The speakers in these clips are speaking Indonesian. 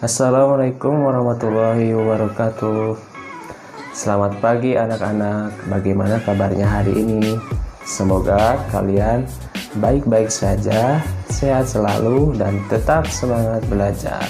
Assalamualaikum warahmatullahi wabarakatuh. Selamat pagi anak-anak. Bagaimana kabarnya hari ini? Semoga kalian baik-baik saja, sehat selalu, dan tetap semangat belajar.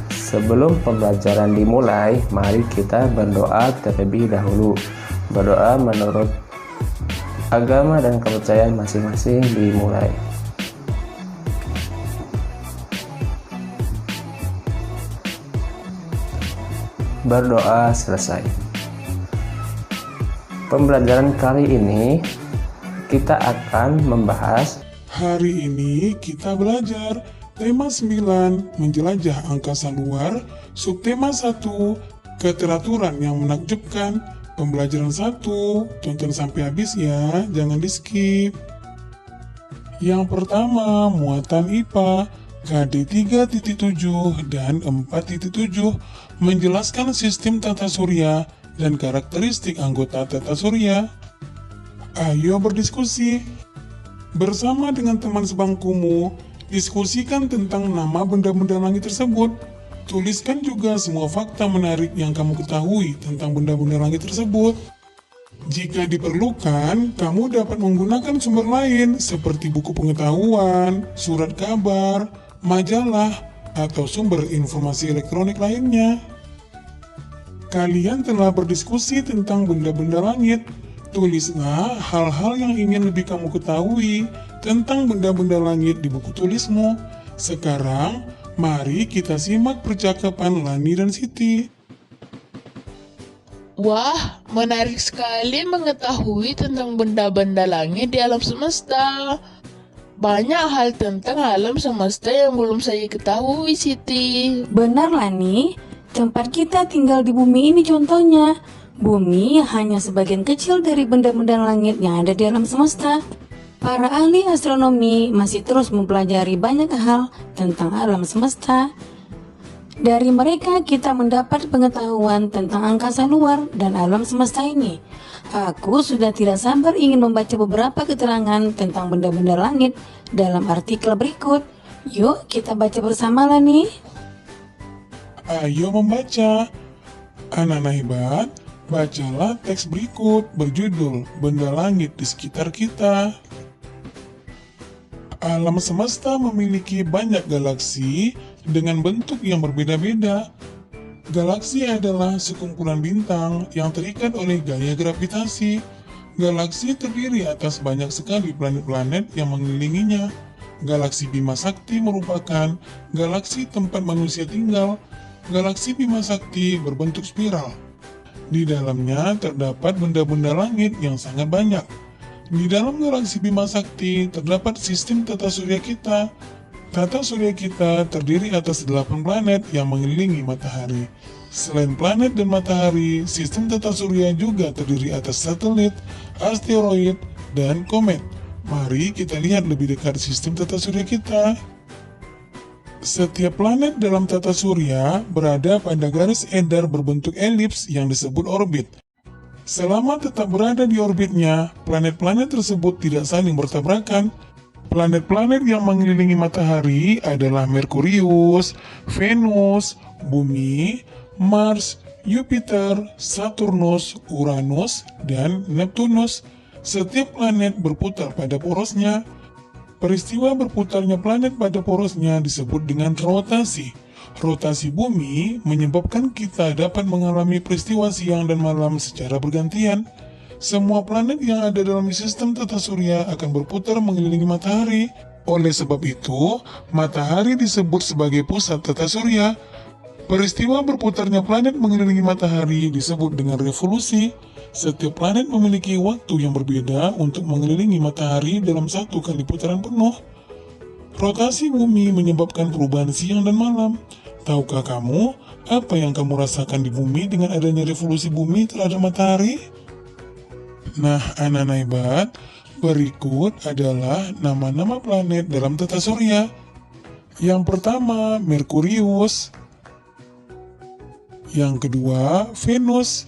Sebelum pembelajaran dimulai, mari kita berdoa terlebih dahulu. Berdoa menurut agama dan kepercayaan masing-masing dimulai. Berdoa selesai. Pembelajaran kali ini kita akan membahas Hari ini kita belajar tema 9 menjelajah angkasa luar, subtema 1 keteraturan yang menakjubkan. Pembelajaran 1 tonton sampai habis ya, jangan di skip. Yang pertama, muatan IPA KD 3.7 dan 4.7 menjelaskan sistem tata surya dan karakteristik anggota tata surya. Ayo berdiskusi. Bersama dengan teman sebangkumu, diskusikan tentang nama benda-benda langit tersebut. Tuliskan juga semua fakta menarik yang kamu ketahui tentang benda-benda langit tersebut. Jika diperlukan, kamu dapat menggunakan sumber lain seperti buku pengetahuan, surat kabar, majalah, atau sumber informasi elektronik lainnya. Kalian telah berdiskusi tentang benda-benda langit. Tulislah hal-hal yang ingin lebih kamu ketahui tentang benda-benda langit di buku tulismu. Sekarang, mari kita simak percakapan Lani dan Siti. Wah, menarik sekali mengetahui tentang benda-benda langit di alam semesta. Banyak hal tentang alam semesta yang belum saya ketahui, Siti. Benar Lani, tempat kita tinggal di bumi ini contohnya. Bumi hanya sebagian kecil dari benda-benda langit yang ada di alam semesta. Para ahli astronomi masih terus mempelajari banyak hal tentang alam semesta. Dari mereka kita mendapat pengetahuan tentang angkasa luar dan alam semesta ini. Aku sudah tidak sabar ingin membaca beberapa keterangan tentang benda-benda langit dalam artikel berikut. Yuk kita baca bersama Lani. Ayo membaca. Anak-anak hebat, bacalah teks berikut berjudul Benda Langit di Sekitar Kita. Alam semesta memiliki banyak galaksi dengan bentuk yang berbeda-beda. Galaksi adalah sekumpulan bintang yang terikat oleh gaya gravitasi. Galaksi terdiri atas banyak sekali planet-planet yang mengelilinginya. Galaksi Bima Sakti merupakan galaksi tempat manusia tinggal. Galaksi Bima Sakti berbentuk spiral. Di dalamnya terdapat benda-benda langit yang sangat banyak. Di dalam galaksi Bima Sakti terdapat sistem tata surya kita. Tata surya kita terdiri atas 8 planet yang mengelilingi matahari. Selain planet dan matahari, sistem tata surya juga terdiri atas satelit, asteroid, dan komet. Mari kita lihat lebih dekat sistem tata surya kita. Setiap planet dalam tata surya berada pada garis edar berbentuk elips yang disebut orbit. Selama tetap berada di orbitnya, planet-planet tersebut tidak saling bertabrakan. Planet-planet yang mengelilingi matahari adalah Merkurius, Venus, Bumi, Mars, Jupiter, Saturnus, Uranus, dan Neptunus. Setiap planet berputar pada porosnya. Peristiwa berputarnya planet pada porosnya disebut dengan rotasi. Rotasi bumi menyebabkan kita dapat mengalami peristiwa siang dan malam secara bergantian. Semua planet yang ada dalam sistem tata surya akan berputar mengelilingi matahari. Oleh sebab itu, matahari disebut sebagai pusat tata surya. Peristiwa berputarnya planet mengelilingi matahari disebut dengan revolusi. Setiap planet memiliki waktu yang berbeda untuk mengelilingi matahari dalam satu kali putaran penuh. Rotasi bumi menyebabkan perubahan siang dan malam. Tahukah kamu apa yang kamu rasakan di bumi dengan adanya revolusi bumi terhadap matahari? Nah, anak-anak hebat, berikut adalah nama-nama planet dalam tata surya. Yang pertama, Merkurius. Yang kedua, Venus.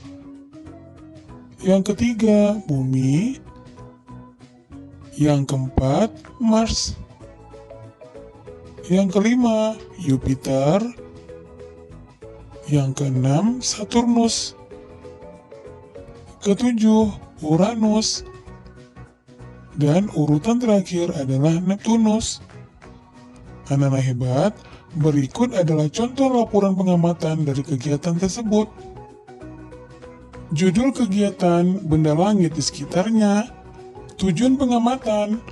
Yang ketiga, Bumi. Yang keempat, Mars. Yang kelima, Jupiter. Yang keenam, Saturnus. Ketujuh, Uranus. Dan urutan terakhir adalah Neptunus. Anak-anak hebat, berikut adalah contoh laporan pengamatan dari kegiatan tersebut. Judul kegiatan, benda langit di sekitarnya. Tujuan pengamatan,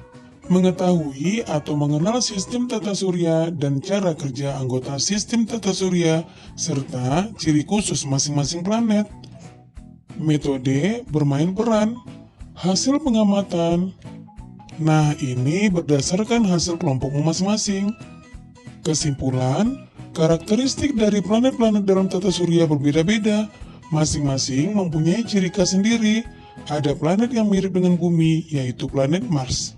mengetahui atau mengenal sistem tata surya dan cara kerja anggota sistem tata surya, serta ciri khusus masing-masing planet. Metode bermain peran, hasil pengamatan. Nah, ini berdasarkan hasil kelompokmu masing-masing. Kesimpulan, karakteristik dari planet-planet dalam tata surya berbeda-beda. Masing-masing mempunyai ciri khas sendiri. Ada planet yang mirip dengan bumi, yaitu planet Mars.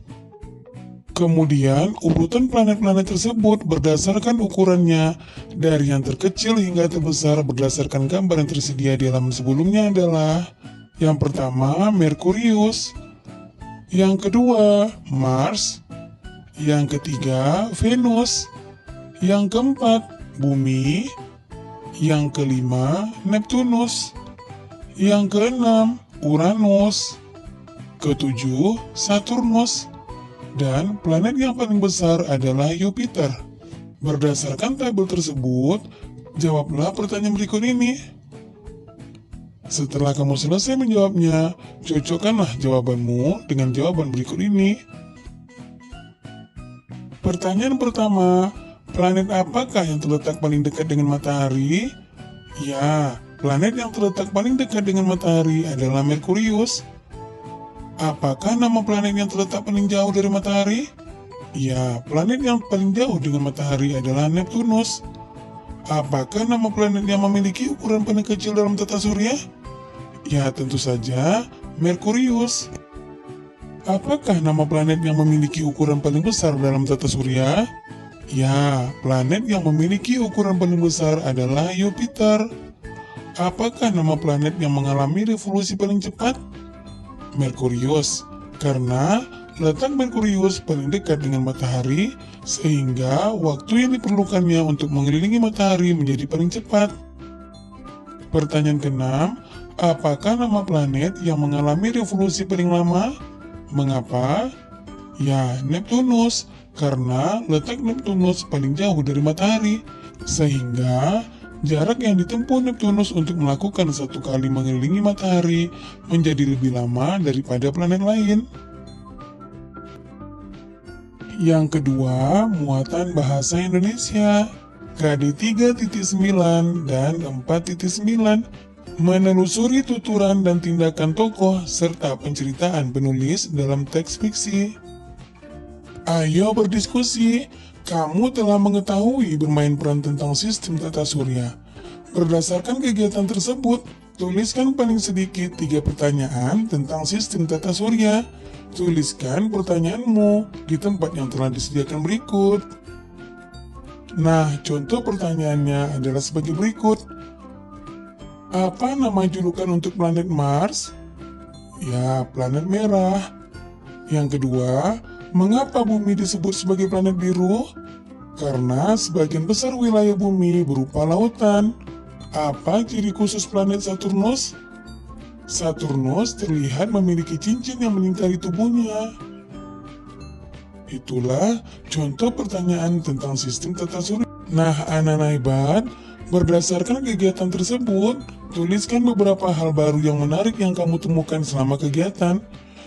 Kemudian, urutan planet-planet tersebut berdasarkan ukurannya, dari yang terkecil hingga terbesar berdasarkan gambar yang tersedia di halaman sebelumnya adalah: yang pertama, Merkurius, yang kedua, Mars, yang ketiga, Venus, yang keempat, Bumi, yang kelima, Neptunus, yang keenam, Uranus, ketujuh, Saturnus, dan planet yang paling besar adalah Jupiter. Berdasarkan tabel tersebut, jawablah pertanyaan berikut ini. Setelah kamu selesai menjawabnya, cocokkanlah jawabanmu dengan jawaban berikut ini. Pertanyaan pertama, planet apakah yang terletak paling dekat dengan matahari? Ya, planet yang terletak paling dekat dengan matahari adalah Merkurius. Apakah nama planet yang terletak paling jauh dari matahari? Ya, planet yang paling jauh dengan matahari adalah Neptunus. Apakah nama planet yang memiliki ukuran paling kecil dalam tata surya? Ya, tentu saja Merkurius. Apakah nama planet yang memiliki ukuran paling besar dalam tata surya? Ya, planet yang memiliki ukuran paling besar adalah Jupiter. Apakah nama planet yang mengalami revolusi paling cepat? Merkurius, karena letak Merkurius paling dekat dengan matahari, sehingga waktu yang diperlukannya untuk mengelilingi matahari menjadi paling cepat. Pertanyaan keenam, apakah nama planet yang mengalami revolusi paling lama? Mengapa? Ya, Neptunus, karena letak Neptunus paling jauh dari matahari, sehingga jarak yang ditempuh Neptunus untuk melakukan satu kali mengelilingi matahari menjadi lebih lama daripada planet lain. Yang kedua, muatan bahasa Indonesia. KD 3.9 dan 4.9. Menelusuri tuturan dan tindakan tokoh serta penceritaan penulis dalam teks fiksi. Ayo berdiskusi. Kamu telah mengetahui bermain peran tentang sistem tata surya. Berdasarkan kegiatan tersebut, tuliskan paling sedikit 3 pertanyaan tentang sistem tata surya. Tuliskan pertanyaanmu di tempat yang telah disediakan berikut. Nah, contoh pertanyaannya adalah sebagai berikut. Apa nama julukan untuk planet Mars? Ya, planet merah. Yang kedua, mengapa bumi disebut sebagai planet biru? Karena sebagian besar wilayah bumi berupa lautan. Apa ciri khusus planet Saturnus? Saturnus terlihat memiliki cincin yang melingkari tubuhnya. Itulah contoh pertanyaan tentang sistem tata surya. Nah, anak-anak hebat, berdasarkan kegiatan tersebut, tuliskan beberapa hal baru yang menarik yang kamu temukan selama kegiatan.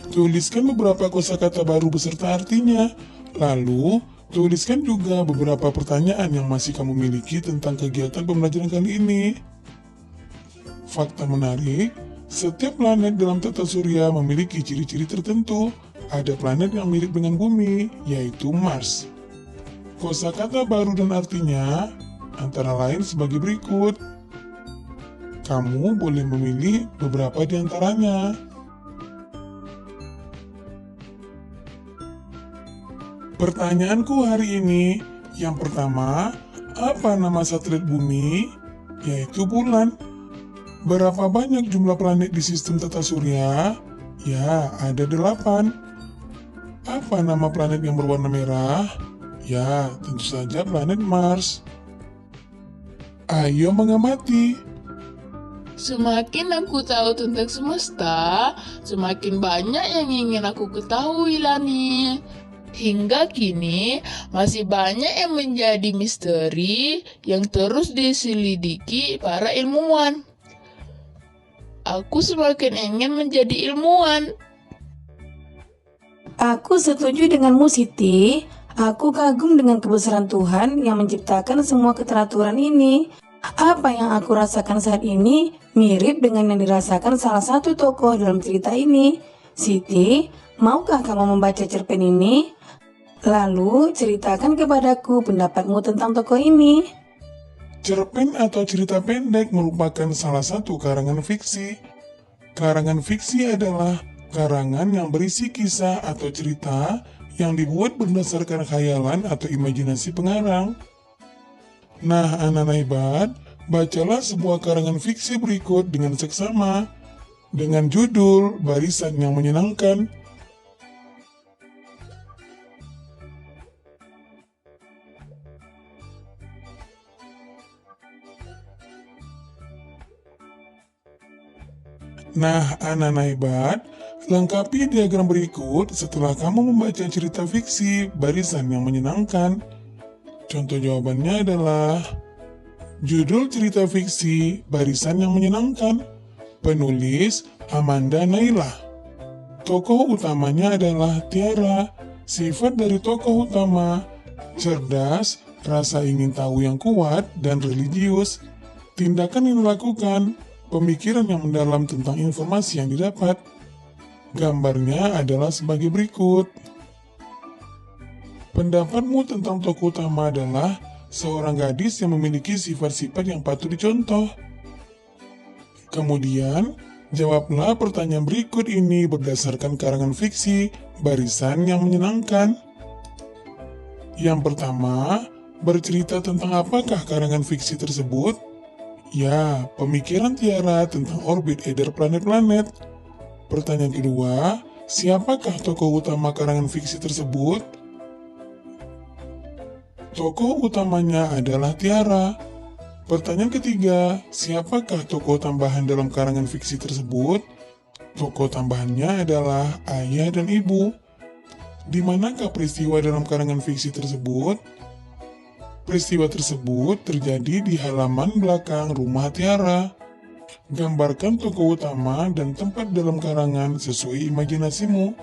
Tuliskan beberapa kosakata baru beserta artinya. Lalu, tuliskan juga beberapa pertanyaan yang masih kamu miliki tentang kegiatan pembelajaran kali ini. Fakta menarik, setiap planet dalam tata surya memiliki ciri-ciri tertentu. Ada planet yang mirip dengan bumi, yaitu Mars. Kosakata baru dan artinya antara lain sebagai berikut. Kamu boleh memilih beberapa di antaranya. Pertanyaanku hari ini, yang pertama, apa nama satelit bumi? Yaitu bulan. Berapa banyak jumlah planet di sistem tata surya? Ya, ada 8. Apa nama planet yang berwarna merah? Ya, tentu saja planet Mars. Ayo mengamati. Semakin aku tahu tentang semesta, semakin banyak yang ingin aku ketahui, Lani. Hingga kini, masih banyak yang menjadi misteri yang terus diselidiki para ilmuwan. Aku semakin ingin menjadi ilmuwan. Aku setuju denganmu, Siti. Aku kagum dengan kebesaran Tuhan yang menciptakan semua keteraturan ini. Apa yang aku rasakan saat ini mirip dengan yang dirasakan salah satu tokoh dalam cerita ini. Siti, maukah kamu membaca cerpen ini? Lalu ceritakan kepadaku pendapatmu tentang tokoh ini. Cerpen atau cerita pendek merupakan salah satu karangan fiksi. Karangan fiksi adalah karangan yang berisi kisah atau cerita yang dibuat berdasarkan khayalan atau imajinasi pengarang. Nah, anak-anak hebat, bacalah sebuah karangan fiksi berikut dengan seksama, dengan judul Barisan yang Menyenangkan. Nah, anak-anak hebat, lengkapi diagram berikut setelah kamu membaca cerita fiksi Barisan yang Menyenangkan. Contoh jawabannya adalah judul cerita fiksi Barisan yang Menyenangkan. Penulis Amanda Nailah. Tokoh utamanya adalah Tiara. Sifat dari tokoh utama cerdas, rasa ingin tahu yang kuat, dan religius. Tindakan yang dilakukan, pemikiran yang mendalam tentang informasi yang didapat. Gambarnya adalah sebagai berikut. Pendapatmu tentang tokoh utama adalah seorang gadis yang memiliki sifat-sifat yang patut dicontoh. Kemudian, jawablah pertanyaan berikut ini berdasarkan karangan fiksi Barisan yang Menyenangkan. Yang pertama, bercerita tentang apakah karangan fiksi tersebut? Ya, pemikiran Tiara tentang orbit edar planet-planet. Pertanyaan kedua, siapakah tokoh utama karangan fiksi tersebut? Tokoh utamanya adalah Tiara. Pertanyaan ketiga, siapakah tokoh tambahan dalam karangan fiksi tersebut? Tokoh tambahannya adalah ayah dan ibu. Di manakah peristiwa dalam karangan fiksi tersebut? Peristiwa tersebut terjadi di halaman belakang rumah Tiara. Gambarkan tokoh utama dan tempat dalam karangan sesuai imajinasimu.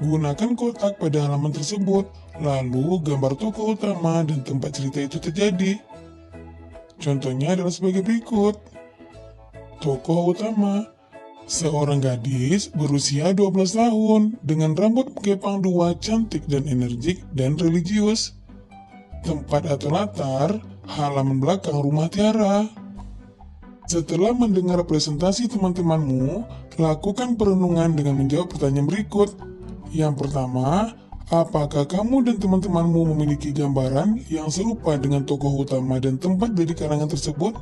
Gunakan kotak pada halaman tersebut, lalu gambar tokoh utama dan tempat cerita itu terjadi. Contohnya adalah sebagai berikut. Tokoh utama, seorang gadis berusia 12 tahun dengan rambut kepang dua, cantik dan energik dan religius. Tempat atau latar, halaman belakang rumah Tiara. Setelah mendengar presentasi teman-temanmu, lakukan perenungan dengan menjawab pertanyaan berikut. Yang pertama, apakah kamu dan teman-temanmu memiliki gambaran yang serupa dengan tokoh utama dan tempat dari karangan tersebut?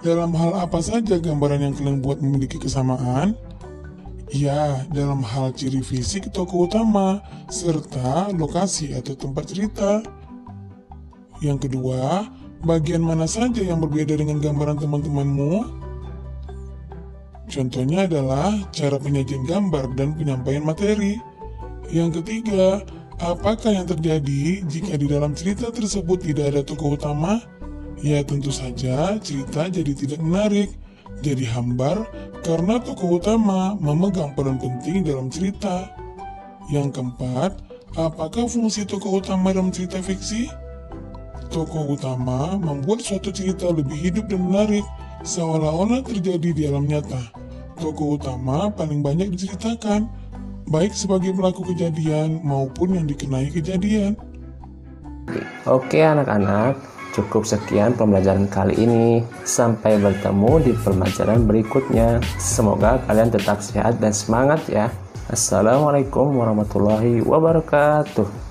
Dalam hal apa saja gambaran yang kalian buat memiliki kesamaan? Ya, dalam hal ciri fisik tokoh utama, serta lokasi atau tempat cerita. Yang kedua, bagian mana saja yang berbeda dengan gambaran teman-temanmu? Contohnya adalah cara penyajian gambar dan penyampaian materi. Yang ketiga, apakah yang terjadi jika di dalam cerita tersebut tidak ada tokoh utama? Ya tentu saja cerita jadi tidak menarik, jadi hambar karena tokoh utama memegang peran penting dalam cerita. Yang keempat, apakah fungsi tokoh utama dalam cerita fiksi? Tokoh utama membuat suatu cerita lebih hidup dan menarik, seolah-olah terjadi di alam nyata. Tokoh utama paling banyak diceritakan, baik sebagai pelaku kejadian maupun yang dikenai kejadian. Oke anak-anak, cukup sekian pembelajaran kali ini. Sampai bertemu di pembelajaran berikutnya. Semoga kalian tetap sehat dan semangat ya. Assalamualaikum warahmatullahi wabarakatuh.